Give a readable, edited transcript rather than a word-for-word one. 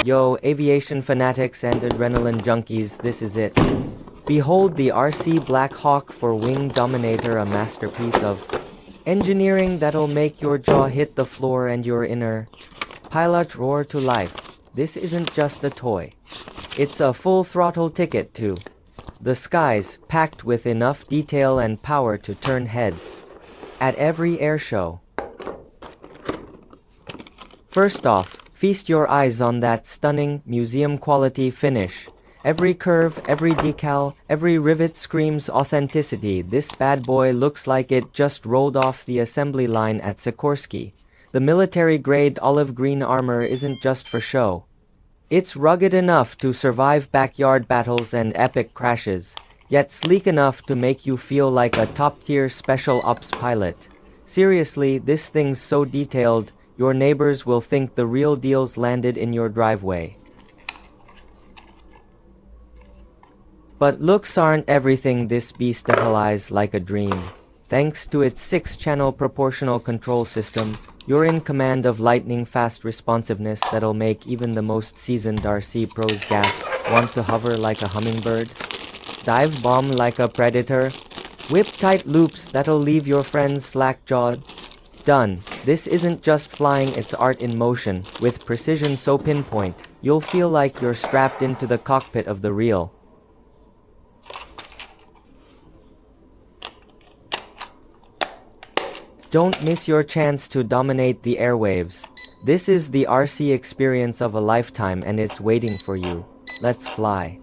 Yo, aviation fanatics and adrenaline junkies, this is it. Behold the RC Black Hawk for Wing Dominator, a masterpiece of engineering that'll make your jaw hit the floor and your inner pilot roar to life. This isn't just a toy. It's a full throttle ticket to the skies, packed with enough detail and power to turn heads at every air show. First off, feast your eyes on that stunning, museum-quality finish. Every curve, every decal, every rivet screams authenticity. This bad boy looks like it just rolled off the assembly line at Sikorsky. The military-grade olive green armor isn't just for show. It's rugged enough to survive backyard battles and epic crashes, yet sleek enough to make you feel like a top-tier special ops pilot. Seriously, this thing's so detailed, your neighbors will think the real deal's landed in your driveway. But looks aren't everything. This beast flies like a dream. Thanks to its 6-channel proportional control system, you're in command of lightning-fast responsiveness that'll make even the most seasoned RC pros gasp. Want to hover like a hummingbird? Dive bomb like a predator? Whip tight loops that'll leave your friends slack-jawed? Done. This isn't just flying, it's art in motion. With precision so pinpoint, you'll feel like you're strapped into the cockpit of the real. Don't miss your chance to dominate the airwaves. This is the RC experience of a lifetime and it's waiting for you. Let's fly.